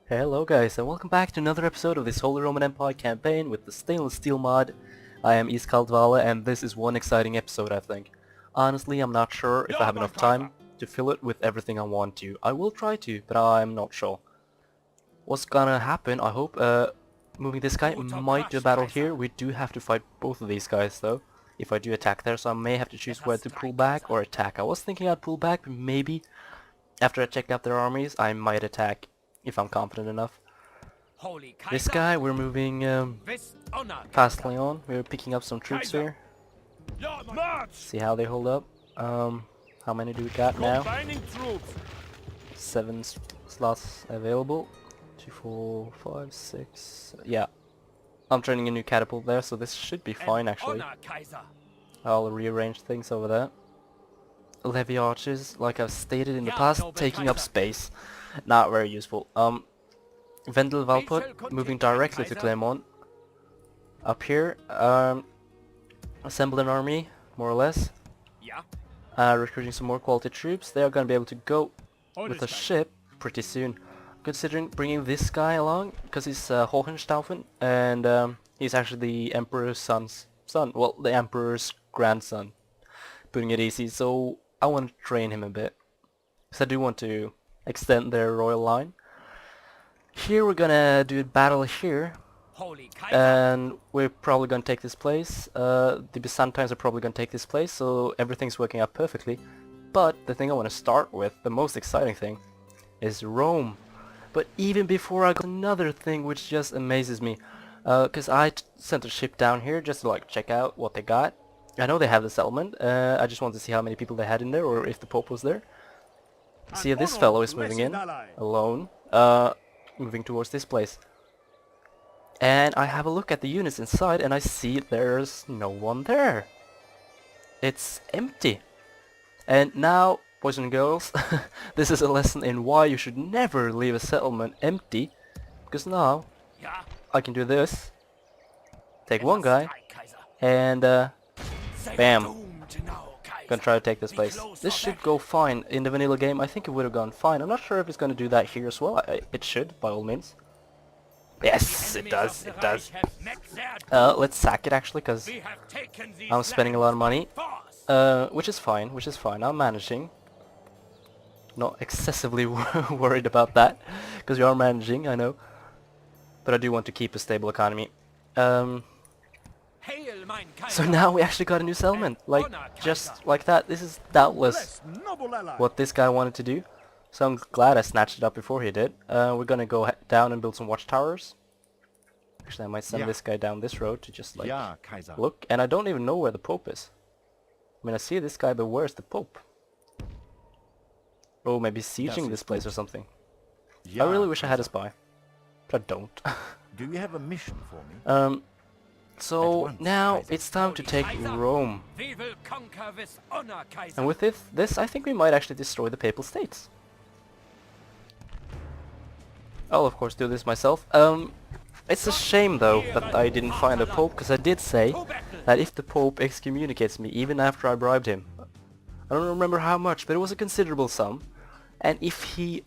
Hello guys, and welcome back to another episode of this Holy Roman Empire campaign with the stainless steel mod. I am IskaldDvale, and this is one exciting episode, I think. Honestly, I'm not sure if I have enough time to fill it with everything I want to. I will try to, but I'm not sure. What's gonna happen, I hope, moving this guy might do a battle here. We do have to fight both of these guys though, if I do attack there, so I may have to choose whether to pull back or attack. I was thinking I'd pull back, but maybe after I check out their armies, I might attack if I'm confident enough. This guy, we're moving fastly on. We're picking up some troops here. See how they hold up. How many do we got now? 7 slots available. 2, 4, 5, 6. Yeah. I'm training a new catapult there, so this should be fine actually. I'll rearrange things over there. Levy archers, like I've stated in the past, taking up space. Not very useful. Vendel Valput moving directly to Clermont. Up here, assemble an army, more or less. Recruiting some more quality troops. They are going to be able to go with a ship pretty soon. Considering bringing this guy along, because he's Hohenstaufen, and he's actually the Emperor's son. Well, the Emperor's grandson. Putting it easy, so I want to train him a bit. Because I do want to extend their royal line. Here we're gonna do a battle here, and we're probably gonna take this place. The Byzantines are probably gonna take this place, so everything's working out perfectly. But the thing I want to start with, the most exciting thing, is Rome. But even before I go, another thing which just amazes me, because I sent a ship down here just to like check out what they got. I know they have the settlement. I just wanted to see how many people they had in there, or if the Pope was there. See, this fellow is moving in alone, moving towards this place. And I have a look at the units inside, and I see there's no one there. It's empty. And now, boys and girls, this is a lesson in why you should never leave a settlement empty. Because now, I can do this, take one guy, and bam. Gonna try to take this place. This should go fine in the vanilla game. I think it would have gone fine. I'm not sure if it's gonna do that here as well. It should, by all means. Yes, it does. It does. Let's sack it actually, because I'm spending a lot of money, which is fine. Which is fine. I'm managing. Not excessively worried about that, because we are managing. I know, but I do want to keep a stable economy. So now we actually got a new settlement, like, just like that. This is doubtless what this guy wanted to do, so I'm glad I snatched it up before he did. We're gonna go down and build some watchtowers. Actually, I might send this guy down this road to just, like, look, and I don't even know where the Pope is. I mean, I see this guy, but where's the Pope? Oh, maybe sieging this place or something. I really wish I had a spy, but I don't. Do you have a mission for me? So now it's time to take Rome. And with this, I think we might actually destroy the Papal States. I'll of course do this myself. It's a shame though that I didn't find a Pope, because I did say that if the Pope excommunicates me even after I bribed him, I don't remember how much, but it was a considerable sum, and if he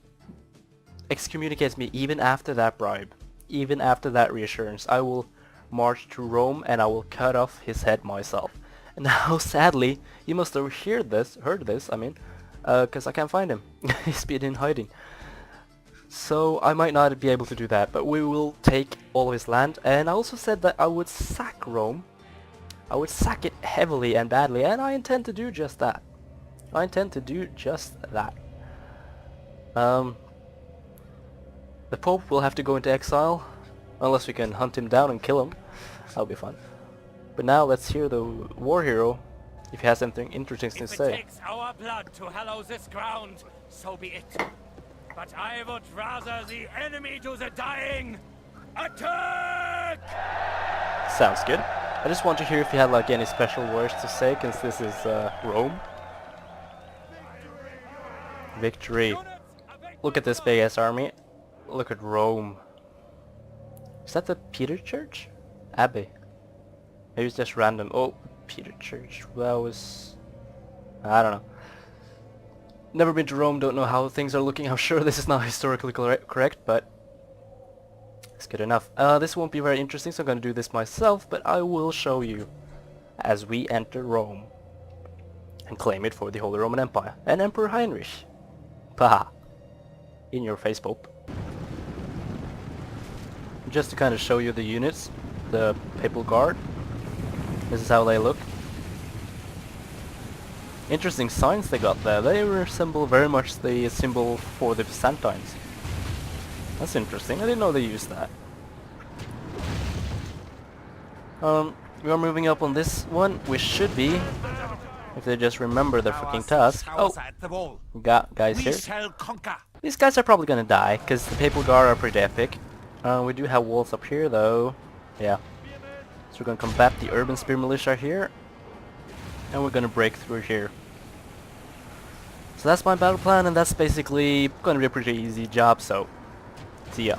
excommunicates me even after that bribe, even after that reassurance, I will march to Rome and I will cut off his head myself. And now, sadly, you must have heard this, because I can't find him. He's been in hiding. So I might not be able to do that, but we will take all of his land. And I also said that I would sack Rome. I would sack it heavily and badly, and I intend to do just that. I intend to do just that. The Pope will have to go into exile, unless we can hunt him down and kill him. That'll be fun. But now let's hear the war hero, if he has anything interesting to say. If it takes our blood to hallow this ground, so be it. But I would rather the enemy do the dying. Attack! Sounds good. I just want to hear if you had like any special words to say, since this is Rome. Victory. Look at this big ass army. Look at Rome. Is that the Peter Church? Abbey. Maybe it's just random. Oh, Peter Church. That was... I don't know. Never been to Rome, don't know how things are looking. I'm sure this is not historically correct, but It's good enough. This won't be very interesting, so I'm gonna do this myself, but I will show you as we enter Rome and claim it for the Holy Roman Empire and Emperor Heinrich. Paha! In your face, Pope. Just to kind of show you the units, the Papal Guard. This is how they look. Interesting signs they got there. They resemble very much the symbol for the Byzantines. That's interesting. I didn't know they used that. We are moving up on this one. We should be, if they just remember their fucking task. Oh, we got guys here. These guys are probably gonna die because the Papal Guard are pretty epic. We do have walls up here though. Yeah. So we're gonna combat the urban spear militia here, and we're gonna break through here. So that's my battle plan, and that's basically gonna be a pretty easy job. So, see ya.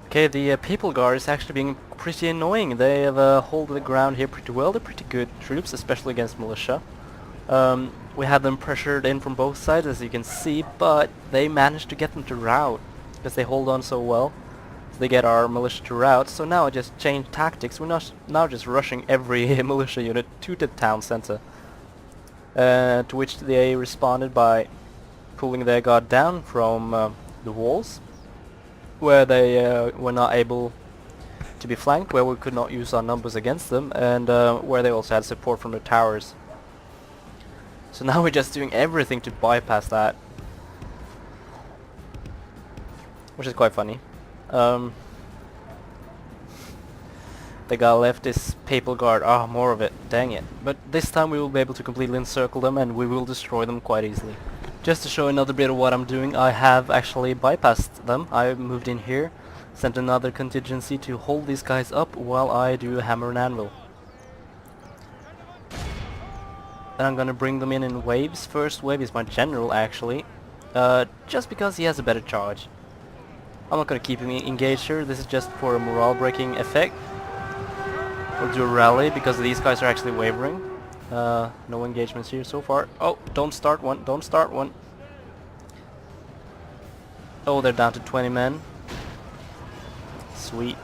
Okay, the Papal Guard is actually being pretty annoying. They have hold the ground here pretty well. They're pretty good troops, especially against militia. We had them pressured in from both sides, as you can see, but they managed to get them to rout because they hold on so well. So they get our militia to rout. So now I just changed tactics. We're not now just rushing every militia unit to the town center. To which they responded by pulling their guard down from the walls, where they were not able to be flanked, where we could not use our numbers against them, and where they also had support from the towers. So now we're just doing everything to bypass that, which is quite funny. The guy left this Papal Guard. Ah, more of it. Dang it. But this time we will be able to completely encircle them, and we will destroy them quite easily. Just to show another bit of what I'm doing, I have actually bypassed them. I moved in here, sent another contingency to hold these guys up while I do hammer and anvil. Then I'm gonna bring them in waves. First wave is my general, actually, just because he has a better charge. I'm not gonna keep him engaged here. This is just for a morale breaking effect. We'll do a rally because these guys are actually wavering. No engagements here so far. Oh, don't start one, don't start one. Oh, they're down to 20 men. Sweet.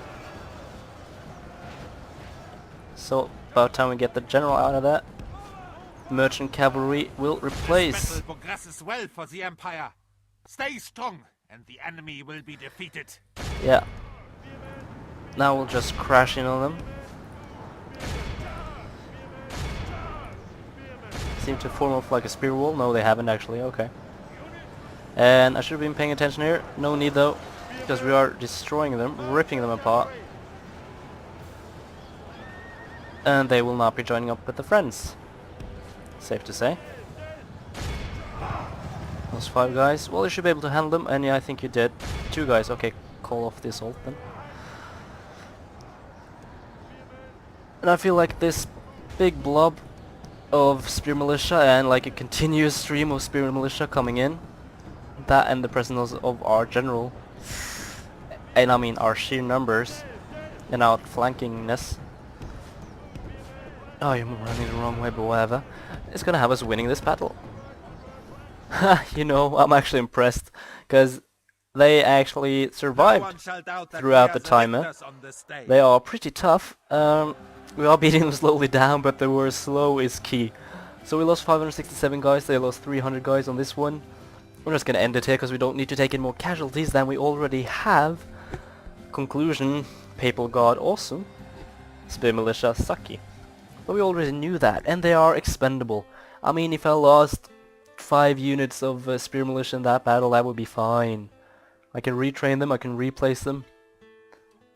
So, about time we get the general out of that. Merchant cavalry will replace. This battle progresses well for the Empire. Stay strong, and the enemy will be defeated. Yeah. Now we'll just crash in on them. Seem to form up like a spear wall. No, they haven't actually. Okay. And I should have been paying attention here. No need though, because we are destroying them, ripping them apart. And they will not be joining up with the friends. Safe to say. Those 5 guys. Well, you should be able to handle them, and yeah, I think you did. 2 guys. Okay, call off the assault then. And I feel like this big blob of spear militia and like a continuous stream of spear militia coming in, that and the presence of our general, and I mean our sheer numbers and outflankingness. Oh, you're running the wrong way, but whatever. It's gonna have us winning this battle. You know, I'm actually impressed, because they actually survived throughout the timer. They are pretty tough. We are beating them slowly down, but the word slow is key. So we lost 567 guys, they lost 300 guys on this one. We're just gonna end it here because we don't need to take in more casualties than we already have. Conclusion, Papal Guard awesome, Spear Militia sucky. But we already knew that, and they are expendable. I mean, if I lost 5 units of Spear Militia in that battle, that would be fine. I can retrain them, I can replace them.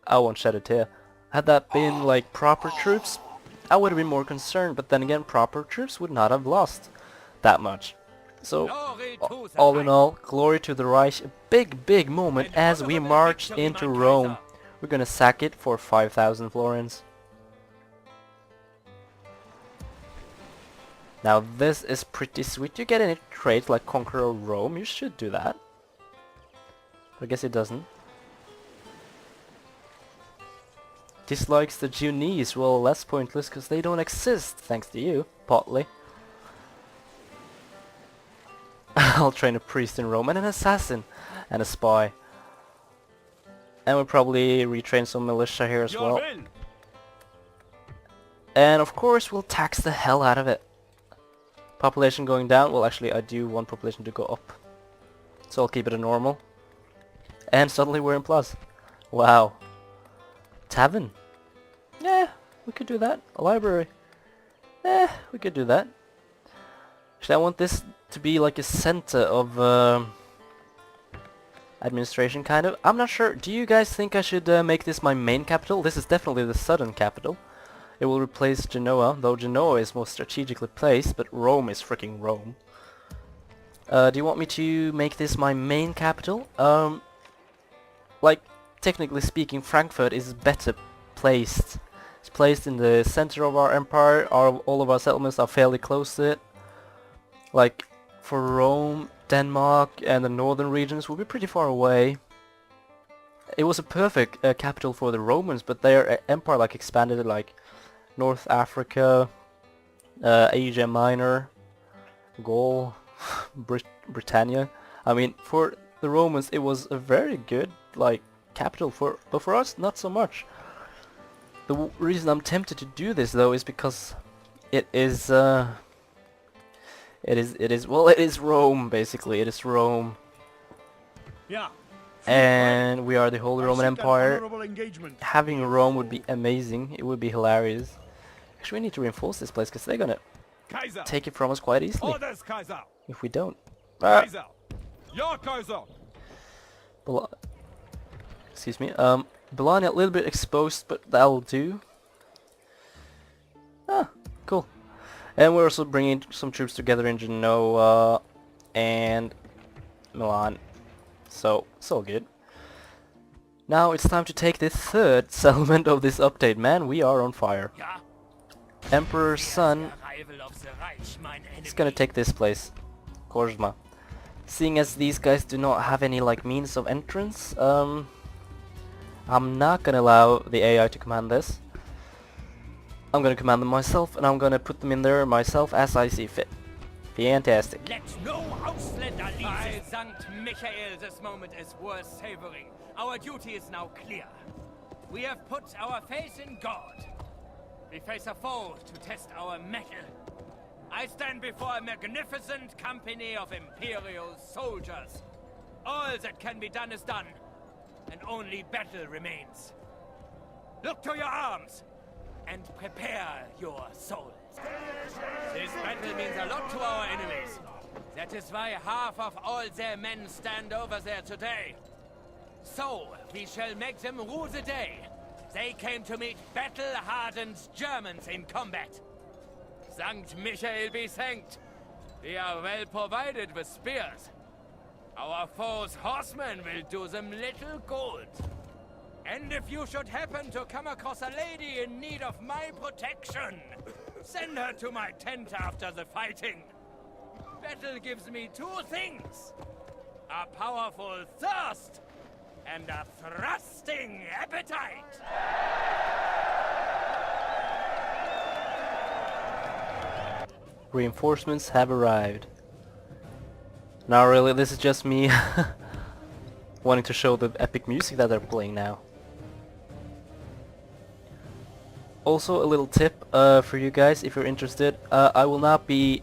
I won't shed a tear. Had that been like proper troops, I would have been more concerned, but then again, proper troops would not have lost that much. So, all in all, glory to the Reich, a big moment as we march into Rome. We're gonna sack it for 5,000 florins. Now this is pretty sweet. You get any traits like Conqueror Rome, you should do that. But I guess it doesn't. Dislikes the Junese, well, less pointless because they don't exist, thanks to you, partly. I'll train a priest in Rome and an assassin and a spy. And we'll probably retrain some militia here as well. And of course we'll tax the hell out of it. Population going down. Well, actually I do want population to go up. So I'll keep it a normal. And suddenly we're in plus. Wow. Tavern. Yeah, we could do that. A library. We could do that. Actually, I want this to be like a center of administration, kind of. I'm not sure. Do you guys think I should make this my main capital? This is definitely the southern capital. It will replace Genoa, though Genoa is more strategically placed, but Rome is freaking Rome. Do you want me to make this my main capital? Like, technically speaking, Frankfurt is better placed. It's placed in the center of our empire. All of our settlements are fairly close to it. Like, for Rome, Denmark, and the northern regions will be pretty far away. It was a perfect capital for the Romans, but their empire like expanded like North Africa, Asia Minor, Gaul, Britannia. I mean, for the Romans it was a very good like capital, but for us not so much. The reason I'm tempted to do this though is because it is Rome basically. It is Rome. Yeah. And we are the Holy Roman Empire. Having Rome would be amazing. It would be hilarious. Actually, we need to reinforce this place because they're gonna take it from us quite easily. Orders, Kaiser. If we don't. Kaiser. Ja, Kaiser. Excuse me. Bologna a little bit exposed, but that'll do. Ah, cool. And we're also bringing some troops together in Genoa and Milan. So, it's all good. Now it's time to take the third settlement of this update. Man, we are on fire. Emperor's son is gonna take this place. Korzma. Seeing as these guys do not have any like means of entrance, I'm not gonna allow the AI to command this. I'm gonna command them myself, and I'm gonna put them in there myself as I see fit. Fantastic. Let no Ausländer leave. By St. Michael, this moment is worth savoring. Our duty is now clear. We have put our faith in God. We face a foe to test our mettle. I stand before a magnificent company of imperial soldiers. All that can be done is done, and only battle remains. Look to your arms, and prepare your souls. This battle means a lot to our enemies. That is why half of all their men stand over there today. So, we shall make them rue the day they came to meet battle-hardened Germans in combat. St. Michael be thanked. We are well provided with spears. Our foes' horsemen will do them little good. And if you should happen to come across a lady in need of my protection, send her to my tent after the fighting. Battle gives me two things: a powerful thirst and a thrusting appetite. Reinforcements have arrived. Now really, this is just me wanting to show the epic music that they're playing now. Also a little tip for you guys if you're interested. I will not be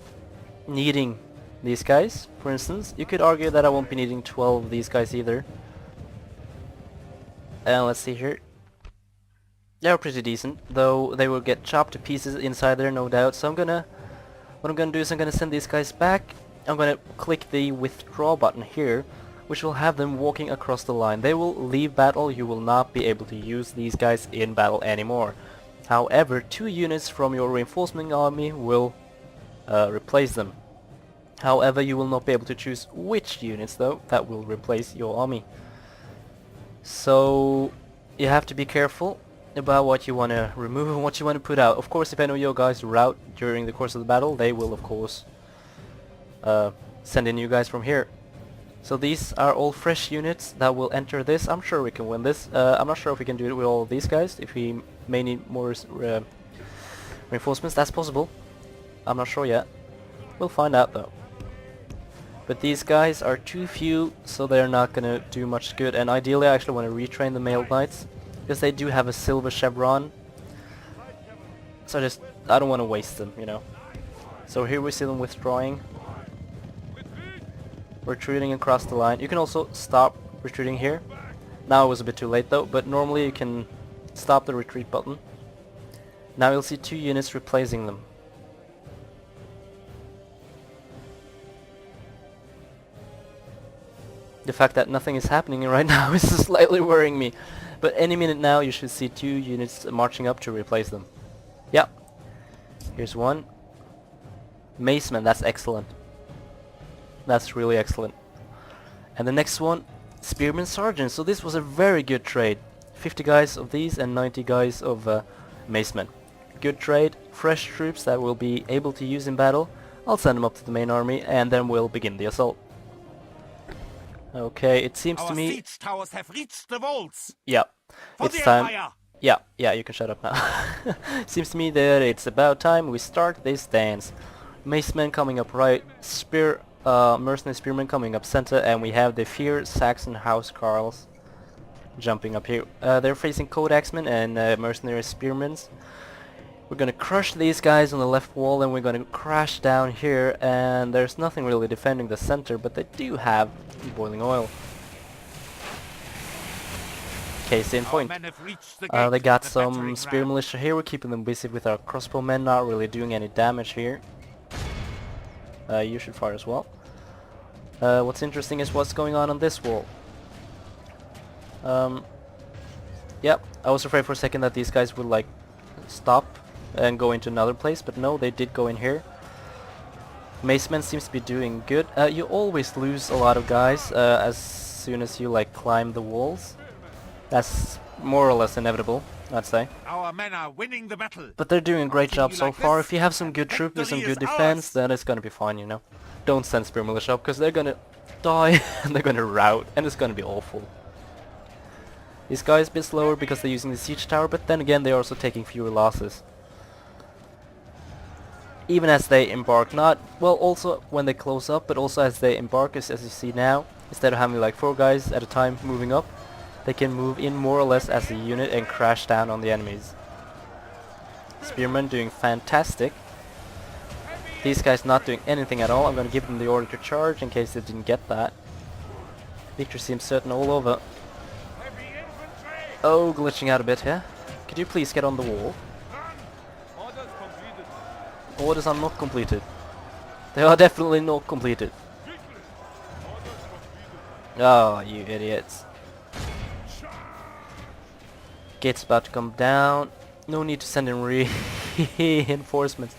needing these guys, for instance. You could argue that I won't be needing 12 of these guys either. And let's see here. They're pretty decent, though they will get chopped to pieces inside there, no doubt. So what I'm gonna do is I'm gonna send these guys back. I'm gonna click the withdraw button here, which will have them walking across the line. They will leave battle. You will not be able to use these guys in battle anymore. However, 2 units from your reinforcement army will replace them. However, you will not be able to choose which units though that will replace your army. So you have to be careful about what you want to remove and what you want to put out. Of course, if any of your guys rout during the course of the battle, they will of course send in you guys from here. So these are all fresh units that will enter this. I'm sure we can win this. I'm not sure if we can do it with all of these guys. If we may need more reinforcements, that's possible. I'm not sure yet. We'll find out though. But these guys are too few, so they're not gonna do much good. And ideally I actually want to retrain the mailed knights, because they do have a silver chevron. So I don't want to waste them, you know. So here we see them withdrawing. Retreating across the line. You can also stop retreating here. Now it was a bit too late though, but normally you can stop the retreat button. Now you'll see 2 units replacing them. The fact that nothing is happening right now is slightly worrying me. But any minute now you should see 2 units marching up to replace them. Yep. Here's one. Maceman, that's excellent. That's really excellent. And the next one, Spearman Sergeant. So this was a very good trade. 50 guys of these and 90 guys of Macemen. Good trade. Fresh troops that we'll be able to use in battle. I'll send them up to the main army and then we'll begin the assault. Okay, it seems to me... siege towers have reached the walls. Yeah, it's time. Yeah, you can shut up now. Seems to me that it's about time we start this dance. Macemen coming up right, mercenary spearmen coming up center, and we have the fierce Saxon housecarls jumping up here. They're facing Codeaxmen and mercenary spearmen. We're gonna crush these guys on the left wall, and we're gonna crash down here, and there's nothing really defending the center, but they do have boiling oil. Case in point. They got some spear militia here. We're keeping them busy with our crossbowmen, not really doing any damage here. You should fire as well. What's interesting is what's going on this wall. Yep, I was afraid for a second that these guys would like stop and go into another place, but no, they did go in here. Maceman seems to be doing good. You always lose a lot of guys as soon as you like climb the walls. That's more or less inevitable, I'd say. Our men are winning the battle. But they're doing a great job so far. If you have some good troops and some good defense, then it's gonna be fine, you know. Don't send spear militia up, because they're gonna die and they're gonna rout, and it's gonna be awful. These guys a bit slower because they're using the siege tower, but then again they're also taking fewer losses. Even as they embark, not, well, also when they close up, but also as they embark, as you see now, instead of having like 4 guys at a time moving up, they can move in more or less as a unit and crash down on the enemies. Spearmen doing fantastic. These guys not doing anything at all. I'm gonna give them the order to charge in case they didn't get that. Victory seems certain all over. Oh, glitching out a bit here. Could you please get on the wall? Orders are not completed. They are definitely not completed. Oh, you idiots. Gate's about to come down. No need to send in reinforcements.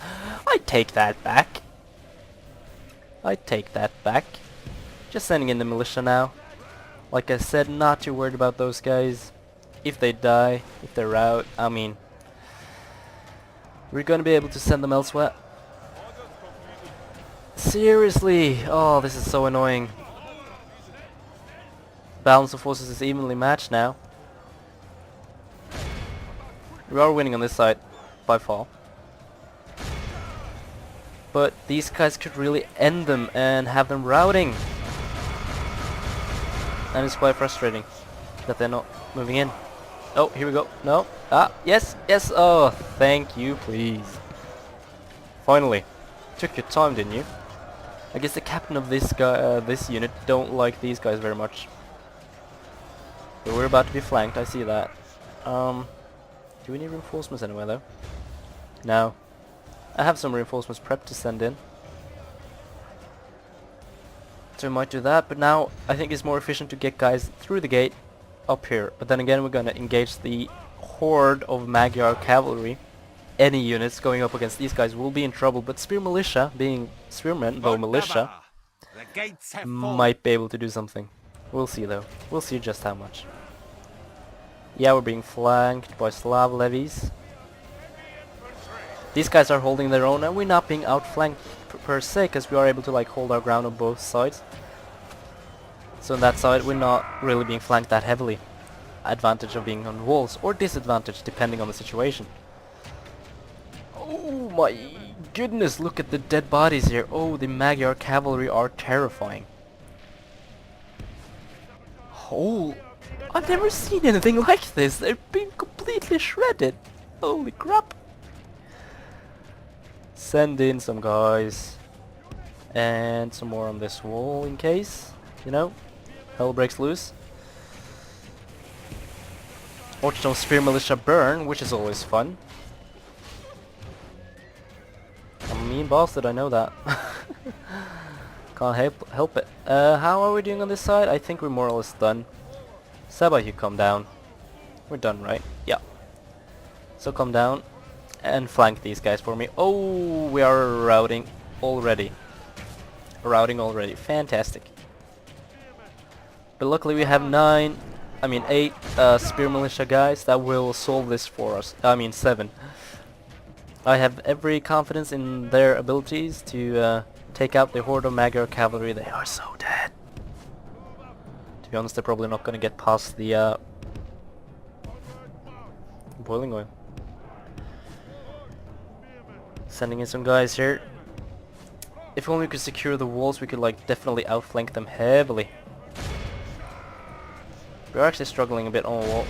I take that back. I take that back. Just sending in the militia now. Like I said, not too worried about those guys. If they die, if they're out, I mean, we're gonna be able to send them elsewhere. Seriously! Oh, this is so annoying. Balance of forces is evenly matched now. We are winning on this side, by far. But these guys could really end them and have them routing. And it's quite frustrating that they're not moving in. Oh, here we go. No. Ah, yes, yes. Oh, thank you, please. Finally. Took your time, didn't you? I guess the captain of this guy, this unit, don't like these guys very much. But we're about to be flanked. I see that. Do we need reinforcements anywhere though? No. I have some reinforcements prepped to send in. So we might do that, but now I think it's more efficient to get guys through the gate up here. But then again, we're gonna engage the horde of Magyar cavalry. Any units going up against these guys will be in trouble, but spear militia, being spearmen, though militia, might be able to do something. We'll see though. We'll see just how much. Yeah, we're being flanked by Slav levies. These guys are holding their own, and we're not being outflanked per se, because we are able to like hold our ground on both sides. So on that side, we're not really being flanked that heavily. Advantage of being on walls, or disadvantage depending on the situation. Oh my goodness, look at the dead bodies here. Oh, the Magyar cavalry are terrifying. Oh, I've never seen anything like this. They've been completely shredded. Holy crap. Send in some guys. And some more on this wall in case, you know, hell breaks loose. Watch some spear militia burn, which is always fun. I'm a mean bastard, I know that. Can't help it. How are we doing on this side? I think we're more or less done. Saba, you come down. We're done, right? Yeah. So come down and flank these guys for me. Oh, we are routing already. Fantastic. But luckily we have 8 spear militia guys that will solve this for us. 7. I have every confidence in their abilities to take out the horde of Magyar cavalry. They are so dead. To be honest, they're probably not gonna get past the boiling oil. Sending in some guys here. If only we could secure the walls, we could like definitely outflank them heavily. We're actually struggling a bit on a wall.